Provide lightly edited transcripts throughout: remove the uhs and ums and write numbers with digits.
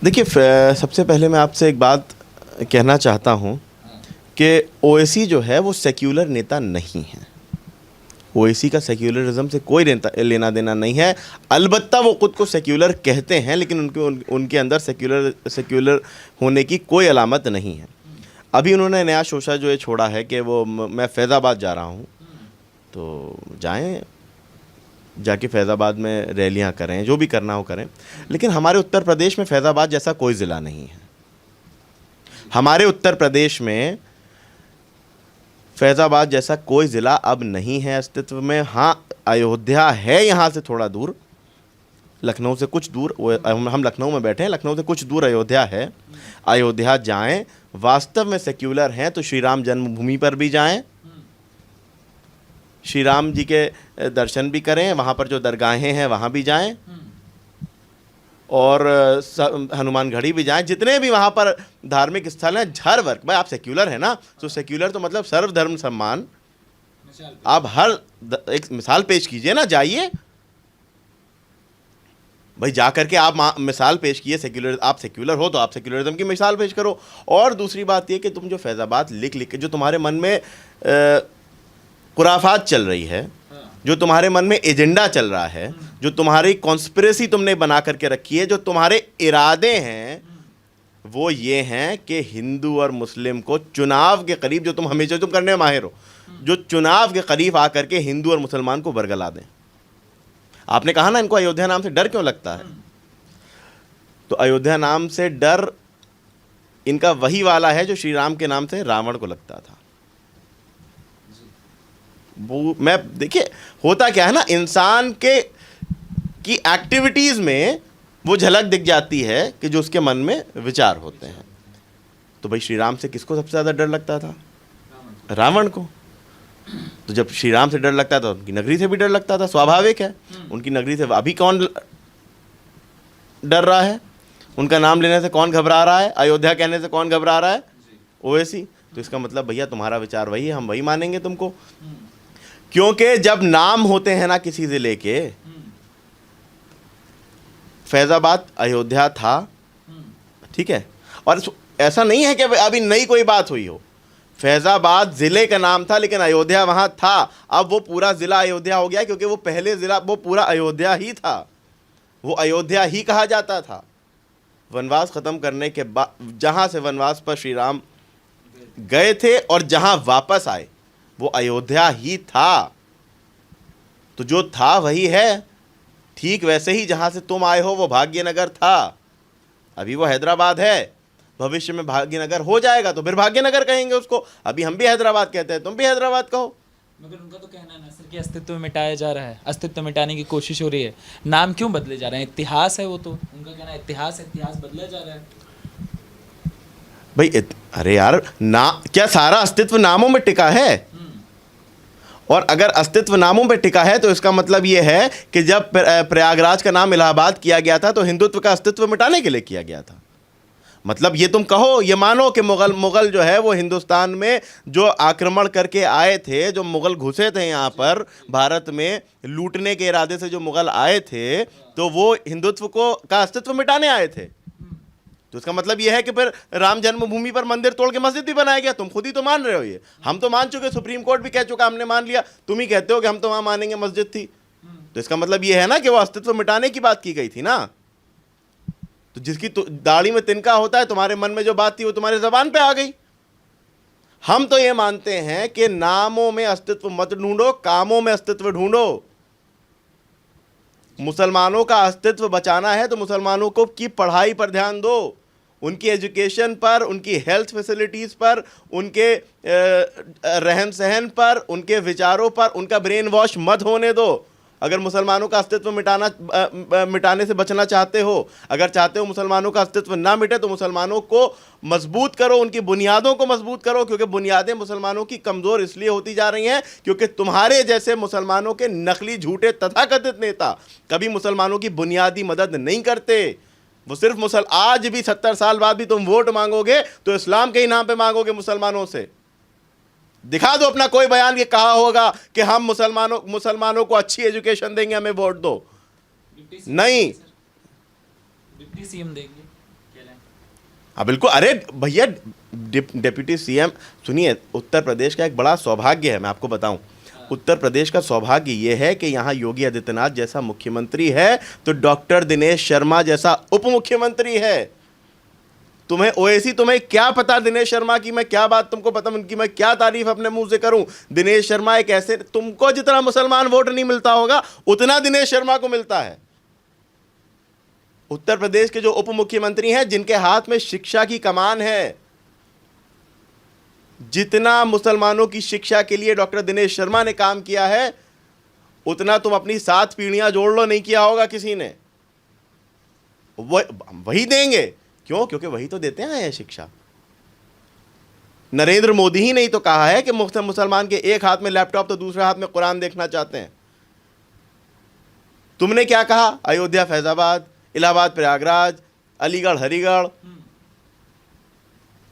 देखिए, सबसे पहले मैं आपसे एक बात कहना चाहता हूँ कि ओवैसी जो है वो सेक्युलर नेता नहीं है। ओवैसी का सेक्युलरिज्म से कोई लेना देना नहीं है। अलबत्ता वो खुद को सेक्युलर कहते हैं, लेकिन उनके अंदर सेक्युलर होने की कोई अलामत नहीं है। अभी उन्होंने नया शोशा जो है छोड़ा है कि वो मैं फैज़ाबाद जा रहा हूँ, तो जाएं, जाके फैज़ाबाद में रैलियां करें, जो भी करना हो करें। लेकिन हमारे उत्तर प्रदेश में फैज़ाबाद जैसा कोई ज़िला नहीं है। हमारे उत्तर प्रदेश में फैज़ाबाद जैसा कोई ज़िला अब नहीं है अस्तित्व में। हाँ, अयोध्या है यहाँ से थोड़ा दूर, लखनऊ से कुछ दूर। हम लखनऊ में बैठे हैं, लखनऊ से कुछ दूर अयोध्या है। अयोध्या जाएं, वास्तव में सेक्युलर हैं तो श्री राम जन्मभूमि पर भी जाएं, श्री राम जी के दर्शन भी करें, वहाँ पर जो दरगाहें हैं वहाँ भी जाएं, और हनुमान गढ़ी भी जाएं। जितने भी वहाँ पर धार्मिक स्थल हैं, हर वर्ग, भाई आप सेक्युलर है ना, तो सेक्युलर तो मतलब सर्वधर्म सम्मान। आप एक मिसाल पेश कीजिए ना, जाइए भाई, जा करके आप मिसाल पेश कीजिए। आप सेक्युलर हो तो आप सेक्युलरिज्म की मिसाल पेश करो। और दूसरी बात ये कि तुम जो फैज़ाबाद लिख लिख के जो तुम्हारे मन में खुराफात चल रही है, जो तुम्हारे मन में एजेंडा चल रहा है, जो तुम्हारी कॉन्स्पिरेसी तुमने बना करके रखी है, जो तुम्हारे इरादे हैं, वो ये हैं कि हिंदू और मुस्लिम को चुनाव के करीब, जो तुम हमेशा तुम करने में माहिर हो, जो चुनाव के करीब आकर के हिंदू और मुसलमान को बरगला दें। आपने कहा ना इनको अयोध्या नाम से डर क्यों लगता है, तो अयोध्या नाम से डर इनका वही वाला है जो श्री राम के नाम से रावण को लगता था। वो मैं देखिए, होता क्या है ना, इंसान की एक्टिविटीज़ में वो झलक दिख जाती है कि जो उसके मन में विचार होते हैं। तो भाई श्री राम से किसको सबसे ज़्यादा डर लगता था? रावण को। तो जब श्री राम से डर लगता था, उनकी नगरी से भी डर लगता था, स्वाभाविक है। उनकी नगरी से अभी कौन डर रहा है? उनका नाम लेने से कौन घबरा रहा है? अयोध्या कहने से कौन घबरा रहा है? ओवैसी। तो इसका मतलब भैया तुम्हारा विचार वही है, हम वही मानेंगे तुमको। क्योंकि जब नाम होते हैं ना किसी ज़िले के, फैज़ाबाद अयोध्या था, ठीक है, और ऐसा नहीं है कि अभी नई कोई बात हुई हो। फैज़ाबाद ज़िले का नाम था, लेकिन अयोध्या वहाँ था। अब वो पूरा ज़िला अयोध्या हो गया, क्योंकि वो पहले ज़िला वो पूरा अयोध्या ही था, वो अयोध्या ही कहा जाता था। वनवास ख़त्म करने के बाद, जहाँ से वनवास पर श्री राम गए थे और जहाँ वापस आए, वो अयोध्या ही था। तो जो था वही है। ठीक वैसे ही जहाँ से तुम आए हो वो भाग्यनगर था, अभी वो हैदराबाद है। भविष्य में भाग्यनगर हो जाएगा तो फिर भाग्यनगर कहेंगे उसको। अभी हम भी हैदराबाद कहते हैं, तुम भी हैदराबाद कहो। मगर उनका तो कहना है ना सर कि अस्तित्व मिटाया जा रहा है, अस्तित्व मिटाने की कोशिश हो रही है। नाम क्यों बदले जा रहे हैं? इतिहास है वो, तो उनका कहना है इतिहास बदला जा रहा है भाई अरे यार, क्या सारा अस्तित्व नामों में टिका है? और अगर अस्तित्व नामों पे टिका है तो इसका मतलब ये है कि जब प्रयागराज का नाम इलाहाबाद किया गया था तो हिंदुत्व का अस्तित्व मिटाने के लिए किया गया था। मतलब ये तुम कहो, ये मानो कि मुगल जो है वो हिंदुस्तान में जो आक्रमण करके आए थे, जो मुगल घुसे थे यहाँ पर भारत में लूटने के इरादे से जो मुगल आए थे, तो वो हिंदुत्व का अस्तित्व मिटाने आए थे। तो इसका मतलब यह है कि फिर राम जन्मभूमि पर मंदिर तोड़ के मस्जिद भी बनाया गया। तुम खुद ही तो मान रहे हो ये। हम तो मान चुके, सुप्रीम कोर्ट भी कह चुका, हमने मान लिया। तुम ही कहते हो कि हम तो वहां मानेंगे मस्जिद थी। तो इसका मतलब यह है ना कि वो अस्तित्व मिटाने की बात की गई थी ना। तो जिसकी दाढ़ी में तिनका होता है, तुम्हारे मन में जो बात थी वो तुम्हारे जबान पे आ गई। हम तो ये मानते हैं कि नामों में अस्तित्व मत ढूंढो, कामों में अस्तित्व ढूंढो। मुसलमानों का अस्तित्व बचाना है तो मुसलमानों को की पढ़ाई पर ध्यान दो, उनकी एजुकेशन पर, उनकी हेल्थ फैसिलिटीज़ पर, उनके रहन सहन पर, उनके विचारों पर उनका ब्रेन वॉश मत होने दो। अगर मुसलमानों का अस्तित्व मिटाने से बचना चाहते हो, अगर चाहते हो मुसलमानों का अस्तित्व ना मिटे, तो मुसलमानों को मजबूत करो, उनकी बुनियादों को मजबूत करो। क्योंकि बुनियादें मुसलमानों की कमज़ोर इसलिए होती जा रही हैं क्योंकि तुम्हारे जैसे मुसलमानों के नकली झूठे तथाकथित नेता कभी मुसलमानों की बुनियादी मदद नहीं करते। वो सिर्फ आज भी 70 साल बाद भी तुम वोट मांगोगे तो इस्लाम के ही नाम पे मांगोगे मुसलमानों से। दिखा दो अपना कोई बयान ये कहा होगा कि हम मुसलमानों को अच्छी एजुकेशन देंगे, हमें वोट दो। नहीं, डिप्टी सीएम देंगे। हाँ बिल्कुल। अरे भैया, डिप्यूटी सीएम, सुनिए, उत्तर प्रदेश का एक बड़ा सौभाग्य है, मैं आपको बताऊं। उत्तर प्रदेश का सौभाग्य ये है कि यहाँ योगी आदित्यनाथ जैसा मुख्यमंत्री है, तो डॉक्टर दिनेश शर्मा जैसा उप मुख्यमंत्री है। तुम्हें ओएसी, तुम्हें क्या पता दिनेश शर्मा की मैं क्या बात तुमको पता, उनकी मैं क्या तारीफ अपने मुंह से करूं। दिनेश शर्मा एक ऐसे, तुमको जितना मुसलमान वोट नहीं मिलता होगा उतना दिनेश शर्मा को मिलता है। उत्तर प्रदेश के जो उप मुख्यमंत्री हैं, जिनके हाथ में शिक्षा की कमान है, जितना मुसलमानों की शिक्षा के लिए डॉक्टर दिनेश शर्मा ने काम किया है, उतना तुम अपनी 7 पीढ़ियां जोड़ लो नहीं किया होगा किसी ने। वही देंगे, क्यों? क्योंकि वही तो देते हैं ये शिक्षा। नरेंद्र मोदी ही नहीं तो कहा है कि मुसलमान के एक हाथ में लैपटॉप तो दूसरे हाथ में कुरान देखना चाहते हैं। तुमने क्या कहा? अयोध्या फैजाबाद, इलाहाबाद प्रयागराज, अलीगढ़ हरिगढ़।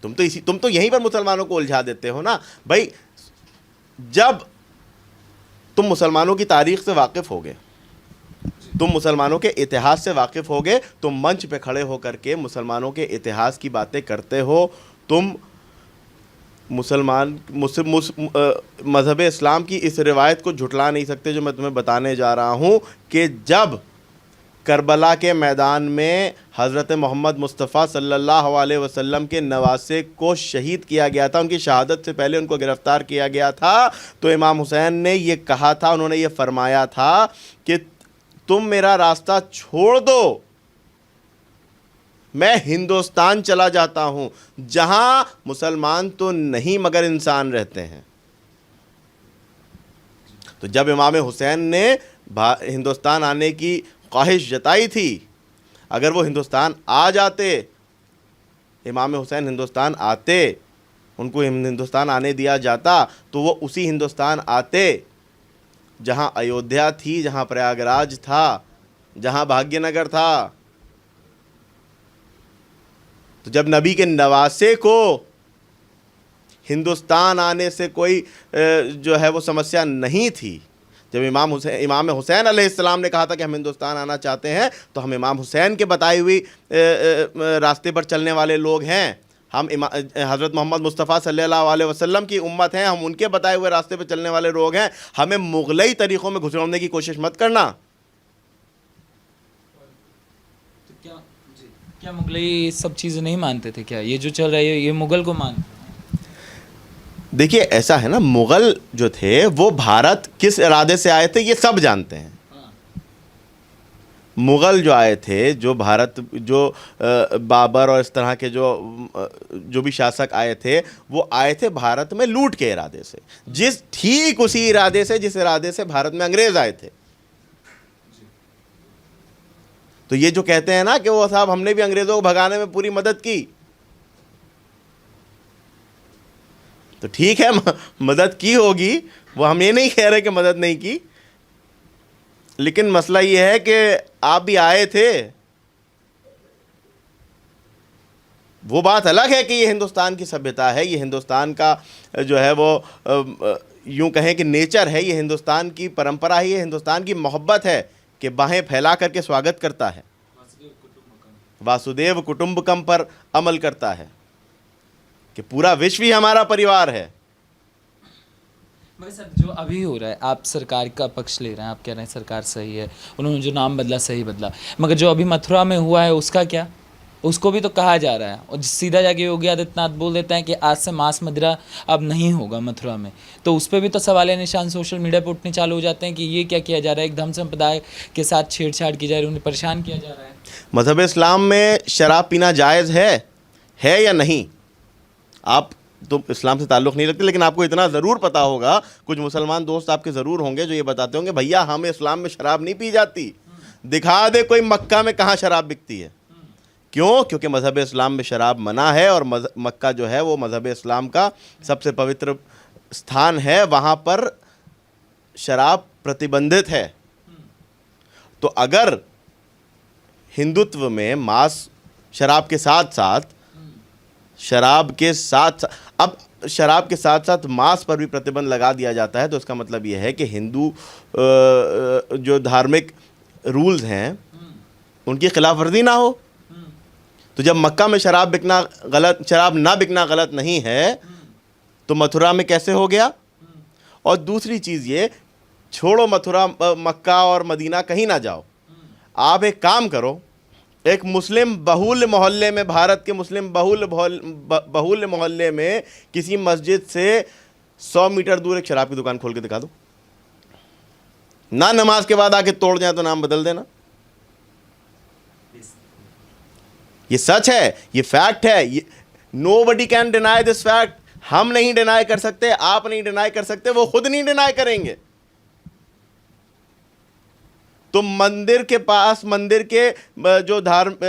तुम तो यहीं पर मुसलमानों को उलझा देते हो ना भाई। जब तुम मुसलमानों की तारीख से वाकिफ होगे, तुम मुसलमानों के इतिहास से वाकिफ होगे, तुम मंच पे खड़े होकर के मुसलमानों के इतिहास की बातें करते हो। तुम मज़हब इस्लाम की इस रिवायत को झुठला नहीं सकते जो मैं तुम्हें बताने जा रहा हूँ कि जब करबला के मैदान में हज़रत मोहम्मद मुस्तफ़ा सल्लल्लाहु अलैहि वसल्लम के नवासे को शहीद किया गया था, उनकी शहादत से पहले उनको गिरफ़्तार किया गया था, तो इमाम हुसैन ने ये कहा था, उन्होंने ये फरमाया था कि तुम मेरा रास्ता छोड़ दो, मैं हिंदुस्तान चला जाता हूं, जहां मुसलमान तो नहीं मगर इंसान रहते हैं। तो जब इमाम हुसैन ने हिंदुस्तान आने की ख्वाहिश जताई थी, अगर वो हिंदुस्तान आ जाते, इमाम हुसैन हिंदुस्तान आते, उनको हिंदुस्तान आने दिया जाता, तो वो उसी हिंदुस्तान आते जहां अयोध्या थी, जहां प्रयागराज था, जहां भाग्यनगर था। तो जब नबी के नवासे को हिंदुस्तान आने से कोई जो है वो समस्या नहीं थी, जब इमाम हुसैन अलैहिस्सलाम ने कहा था कि हम हिंदुस्तान आना चाहते हैं, तो हम इमाम हुसैन के बताई हुई रास्ते पर चलने वाले लोग हैं। हम हज़रत मोहम्मद मुस्तफ़ा सल्लल्लाहु अलैहि वसल्लम की उम्मत हैं, हम उनके बताए हुए रास्ते पर चलने वाले लोग हैं। हमें मुग़लई तरीक़ों में घुसड़ने की कोशिश मत करना। तो क्या मुग़लई सब चीज़ें नहीं मानते थे क्या? ये जो चल रहा है ये मुग़ल को मानते? देखिए, ऐसा है ना, मुग़ल जो थे वो भारत किस इरादे से आए थे ये सब जानते हैं। मुग़ल जो आए थे, जो भारत, जो बाबर और इस तरह के जो भी शासक आए थे, वो आए थे भारत में लूट के इरादे से, ठीक उसी इरादे से जिस इरादे से भारत में अंग्रेज़ आए थे। तो ये जो कहते हैं ना कि वो साहब हमने भी अंग्रेज़ों को भगाने में पूरी मदद की, तो ठीक है, मदद की होगी, वो हम ये नहीं कह रहे कि मदद नहीं की, लेकिन मसला ये है कि आप भी आए थे। वो बात अलग है कि ये हिंदुस्तान की सभ्यता है, ये हिंदुस्तान का जो है वो यूं कहें कि नेचर है, ये हिंदुस्तान की परंपरा है, ये हिंदुस्तान की मोहब्बत है कि बाहें फैला करके स्वागत करता है, वासुदेव कुटुंबकम पर अमल करता है कि पूरा विश्व ही हमारा परिवार है। मगर सर, जो अभी हो रहा है, आप सरकार का पक्ष ले रहे हैं, आप कह रहे हैं सरकार सही है, उन्होंने जो नाम बदला सही बदला, मगर जो अभी मथुरा में हुआ है उसका क्या? उसको भी तो कहा जा रहा है, और सीधा जाके योगी आदित्यनाथ बोल देते हैं कि आज से मांस मदिरा अब नहीं होगा मथुरा में, तो उस पर भी तो सवालिया निशान सोशल मीडिया पर उठने चालू हो जाते हैं कि ये क्या किया जा रहा है, एक धर्म संप्रदाय के साथ छेड़छाड़ की जा रही है, उन्हें परेशान किया जा रहा है। मज़हब इस्लाम में शराब पीना जायज़ है या नहीं? आप तो इस्लाम से ताल्लुक़ नहीं रखते, लेकिन आपको इतना ज़रूर पता होगा, कुछ मुसलमान दोस्त आपके ज़रूर होंगे जो ये बताते होंगे, भैया हमें इस्लाम में शराब नहीं पी जाती, दिखा दे कोई मक्का में कहाँ शराब बिकती है। क्यों? क्योंकि मज़हब इस्लाम में शराब मना है, और मक्का जो है वो मज़हब इस्लाम का सबसे पवित्र स्थान है, वहाँ पर शराब प्रतिबंधित है। तो अगर हिंदुत्व में मांस शराब के साथ साथ अब शराब के साथ साथ मांस पर भी प्रतिबंध लगा दिया जाता है, तो इसका मतलब यह है कि हिंदू जो धार्मिक रूल्स हैं उनकी खिलाफ वर्जी ना हो। तो जब मक्का में शराब बिकना गलत, शराब ना बिकना गलत नहीं है, तो मथुरा में कैसे हो गया? और दूसरी चीज़ ये, छोड़ो मथुरा, मक्का और मदीना, कहीं ना जाओ, आप एक काम करो, एक मुस्लिम बहुल मोहल्ले में, भारत के मुस्लिम बहुल मोहल्ले में किसी मस्जिद से 100 मीटर दूर एक शराब की दुकान खोल के दिखा दो ना, नमाज के बाद आके तोड़ जाए तो नाम बदल देना। ये सच है, ये फैक्ट है, nobody can deny this fact. हम नहीं डिनाई कर सकते, आप नहीं डिनाई कर सकते, वो खुद नहीं डिनाई करेंगे। तो मंदिर के पास, मंदिर के जो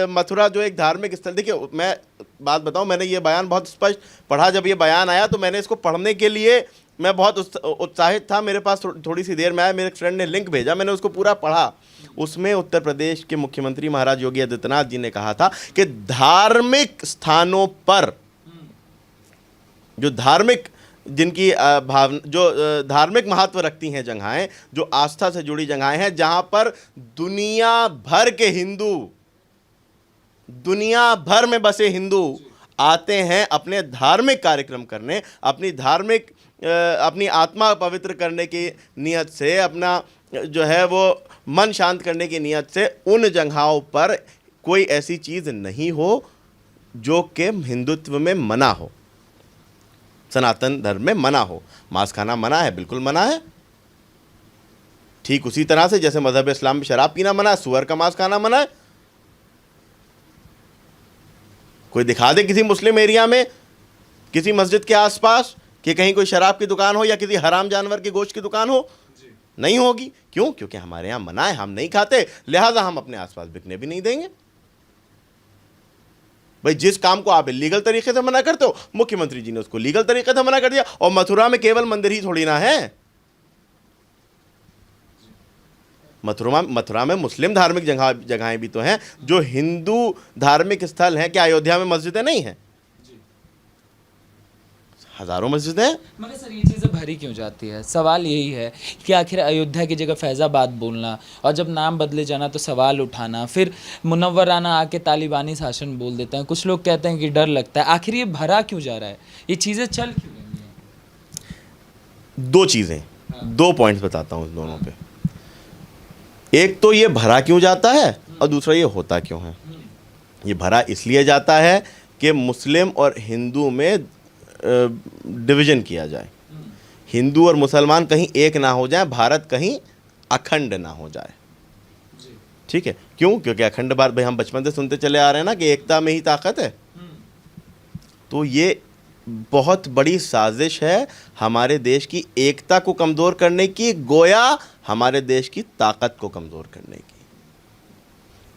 मथुरा जो एक धार्मिक स्थल, देखिए मैं बात बताऊं, मैंने ये बयान बहुत स्पष्ट पढ़ा। जब ये बयान आया तो मैंने इसको पढ़ने के लिए मैं बहुत उत्साहित था। मेरे पास थोड़ी सी देर में आया, मेरे फ्रेंड ने लिंक भेजा, मैंने उसको पूरा पढ़ा। उसमें उत्तर प्रदेश के मुख्यमंत्री महाराज योगी आदित्यनाथ जी ने कहा था कि धार्मिक स्थानों पर, जो धार्मिक, जिनकी भावना, जो धार्मिक महत्व रखती हैं जगहें, जो आस्था से जुड़ी जगहें हैं, जहां पर दुनिया भर के हिंदू, दुनिया भर में बसे हिंदू आते हैं अपने धार्मिक कार्यक्रम करने, अपनी आत्मा पवित्र करने की नियत से, अपना जो है वो मन शांत करने की नियत से, उन जगहों पर कोई ऐसी चीज़ नहीं हो जो कि हिंदुत्व में मना हो, सनातन धर्म में मना हो। मांस खाना मना है, बिल्कुल मना है। ठीक उसी तरह से जैसे मजहब इस्लाम में शराब पीना मना है, सुअर का मांस खाना मना है। कोई दिखा दे किसी मुस्लिम एरिया में, किसी मस्जिद के आसपास, कि कहीं कोई शराब की दुकान हो या किसी हराम जानवर के गोश्त की दुकान हो? नहीं होगी। क्यों? क्योंकि हमारे यहाँ मना है, हम नहीं खाते, लिहाजा हम अपने आसपास बिकने भी नहीं देंगे। भाई, जिस काम को आप इलीगल तरीके से मना करते हो, मुख्यमंत्री जी ने उसको लीगल तरीके से मना कर दिया। और मथुरा में केवल मंदिर ही थोड़ी ना है, मथुरा में मुस्लिम धार्मिक जगहें भी तो हैं, जो हिंदू धार्मिक स्थल हैं। क्या अयोध्या में मस्जिदें नहीं हैं? हजारों मस्जिदें हैं। मगर सर, ये चीज़ें भरी क्यों जाती है? सवाल यही है कि आखिर अयोध्या की जगह फैज़ाबाद बोलना, और जब नाम बदले जाना तो सवाल उठाना, फिर मुनव्वराना आके तालिबानी शासन बोल देते हैं। कुछ लोग कहते हैं कि डर लगता है। आखिर ये भरा क्यों जा रहा है? ये चीज़ें चल क्यों रही हैं? दो चीज़ें, दो पॉइंट्स बताता हूँ इस दोनों पे। एक तो ये भरा क्यों जाता है, और दूसरा ये होता क्यों है। ये भरा इसलिए जाता है कि मुस्लिम और हिंदू में डिवीज़न किया जाए, हिंदू और मुसलमान कहीं एक ना हो जाए, भारत कहीं अखंड ना हो जाए। ठीक है? क्यों? क्योंकि अखंड भारत, भाई हम बचपन से सुनते चले आ रहे हैं ना कि एकता में ही ताकत है। तो ये बहुत बड़ी साजिश है हमारे देश की एकता को कमज़ोर करने की, गोया हमारे देश की ताकत को कमज़ोर करने की।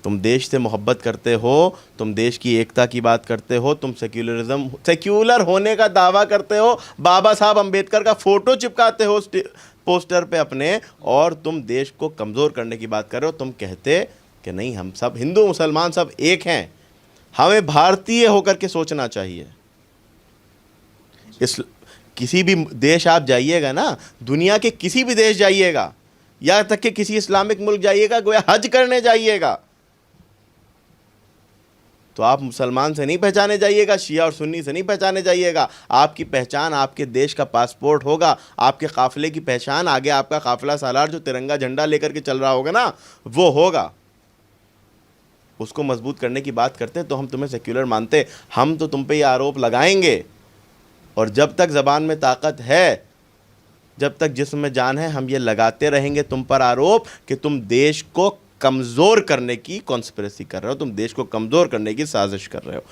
तुम देश से मोहब्बत करते हो, तुम देश की एकता की बात करते हो, तुम सेक्युलर होने का दावा करते हो, बाबा साहब अंबेडकर का फ़ोटो चिपकाते हो पोस्टर पे अपने, और तुम देश को कमज़ोर करने की बात कर रहे हो। तुम कहते कि नहीं, हम सब हिंदू मुसलमान सब एक हैं। हमें भारतीय होकर के सोचना चाहिए। किसी भी देश आप जाइएगा ना, दुनिया के किसी भी देश जाइएगा, या तक कि किसी इस्लामिक मुल्क जाइएगा, गोया हज करने जाइएगा, तो आप मुसलमान से नहीं पहचाने जाइएगा, शिया और सुन्नी से नहीं पहचाने जाइएगा। आपकी पहचान आपके देश का पासपोर्ट होगा, आपके काफ़िले की पहचान, आगे आपका काफ़िला सालार जो तिरंगा झंडा लेकर के चल रहा होगा ना, वो होगा। उसको मजबूत करने की बात करते हैं तो हम तुम्हें सेक्युलर मानते, हम तो तुम पे ये आरोप लगाएंगे। और जब तक ज़बान में ताकत है, जब तक जिस्म में जान है, हम ये लगाते रहेंगे तुम पर आरोप कि तुम देश को कमज़ोर करने की कॉन्स्पिरेसी कर रहे हो, तुम देश को कमज़ोर करने की साजिश कर रहे हो।